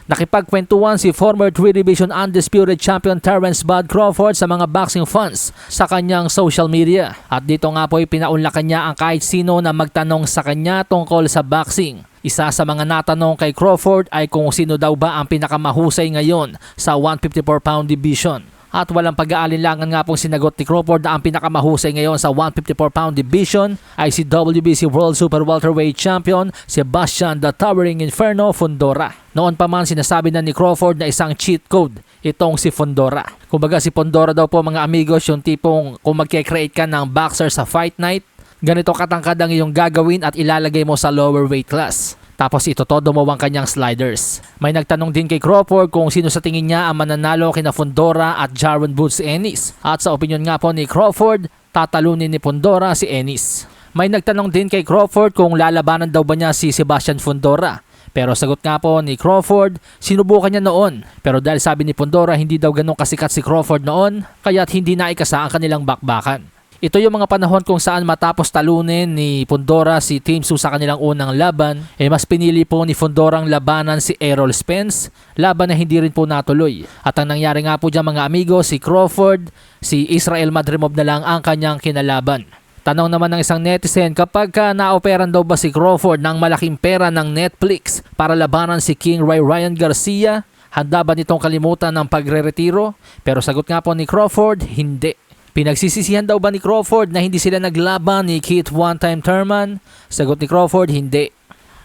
Nakipagkwentuhan si former 3 Division Undisputed Champion Terence Bud Crawford sa mga boxing fans sa kanyang social media. At dito nga po ay pinaunlakan niya ang kahit sino na magtanong sa kanya tungkol sa boxing. Isa sa mga natanong kay Crawford ay kung sino daw ba ang pinakamahusay ngayon sa 154-pound division. At walang pag-aalinlangan nga pong sinagot ni Crawford na ang pinakamahusay ngayon sa 154-pound division ay si WBC World Super Welterweight Champion Sebastian the Towering Inferno Fundora. Noon pa man sinasabi na ni Crawford na isang cheat code itong si Fundora. Kumbaga si Fundora daw po mga amigos yung tipong kung magkikreate ka ng boxer sa fight night, ganito katangkad ang iyong gagawin at ilalagay mo sa lower weight class. Tapos itotodo mo ang kanyang sliders. May nagtanong din kay Crawford kung sino sa tingin niya ang mananalo kina Fundora at Jaron Boots Ennis. At sa opinion nga po ni Crawford, tatalunin ni Fundora si Ennis. May nagtanong din kay Crawford kung lalabanan daw ba niya si Sebastian Fundora. Pero sagot nga po ni Crawford, sinubukan niya noon. Pero dahil sabi ni Fundora hindi daw ganun kasikat si Crawford noon, kaya't hindi naikasa ang kanilang bakbakan. Ito yung mga panahon kung saan matapos talunin ni Fundora si Tim Tszyu sa kanilang unang laban, mas pinili po ni Fundora ang labanan si Errol Spence, laban na hindi rin po natuloy. At ang nangyari nga po dyan mga amigo, si Crawford, si Israel Madrimov na lang ang kanyang kinalaban. Tanong naman ng isang netizen, kapag naoperan daw ba si Crawford ng malaking pera ng Netflix para labanan si King Ryan Garcia, handa ba nitong kalimutan ng pagre-retiro? Pero sagot nga po ni Crawford, hindi. Pinagsisisihan daw ba ni Crawford na hindi sila naglaban ni Keith One-Time Thurman? Sagot ni Crawford, hindi.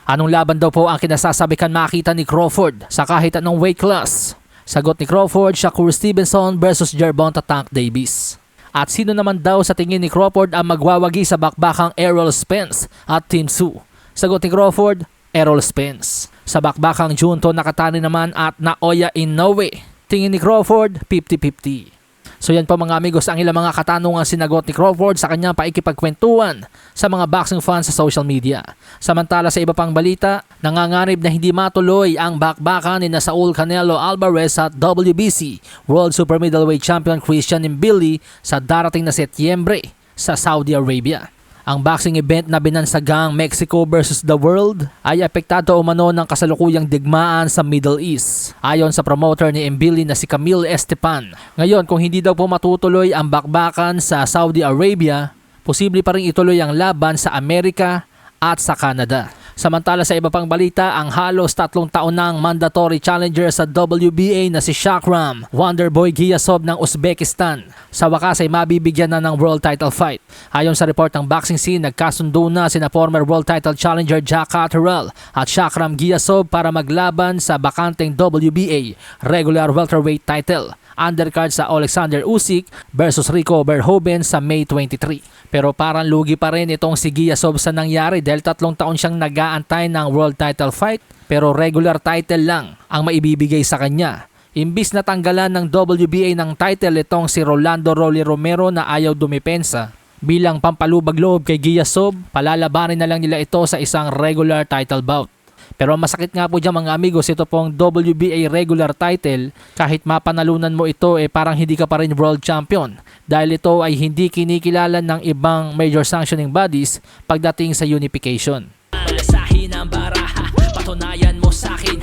Anong laban daw po ang kinasasabikan makita ni Crawford sa kahit anong weight class? Sagot ni Crawford, Shakur Stevenson versus Gervonta Tank Davis. At sino naman daw sa tingin ni Crawford ang magwawagi sa bakbakang Errol Spence at Tim Tszyu? Sagot ni Crawford, Errol Spence. Sa bakbakang Junto Nakatani naman at Naoya Inoue, tingin ni Crawford 50-50. So yan po mga amigos ang ilang mga katanungan sinagot ni Crawford sa kanyang paikipagkwentuhan sa mga boxing fans sa social media. Samantala sa iba pang balita, nanganganib na hindi matuloy ang bakbakan ni Saul Canelo Alvarez at WBC World Super Middleweight Champion Christian Mbili sa darating na Setyembre sa Saudi Arabia. Ang boxing event na binansagang Mexico versus the World ay apektado umano ng kasalukuyang digmaan sa Middle East. Ayon sa promoter ni Mbili na si Camille Estepan. Ngayon kung hindi daw po matutuloy ang bakbakan sa Saudi Arabia, posible pa rin ituloy ang laban sa Amerika at sa Canada. Samantala sa iba pang balita, ang halos 3 taon ng mandatory challenger sa WBA na si Shakram Wonderboy Giyasov ng Uzbekistan sa wakas ay mabibigyan na ng world title fight. Ayon sa report ng boxing scene, nagkasundo na sina former world title challenger Jack Catterall at Shakram Giyasov para maglaban sa bakanteng WBA regular welterweight title. Undercard sa Alexander Usyk versus Rico Verhoeven sa May 23. Pero parang lugi pa rin itong si Giyasov sa nangyari dahil 3 taon siyang nag-aantay ng world title fight pero regular title lang ang maibibigay sa kanya. Imbis na tanggalan ng WBA ng title itong si Rolando Rolly Romero na ayaw dumepensa, bilang pampalubag-loob kay Giyasov, palalabanin na lang nila ito sa isang regular title bout. Pero masakit nga po dyan mga amigos, ito pong WBA regular title, kahit mapanalunan mo ito parang hindi ka pa rin world champion dahil ito ay hindi kinikilala ng ibang major sanctioning bodies pagdating sa unification. Sa hinang baraha, patunayan mo sa akin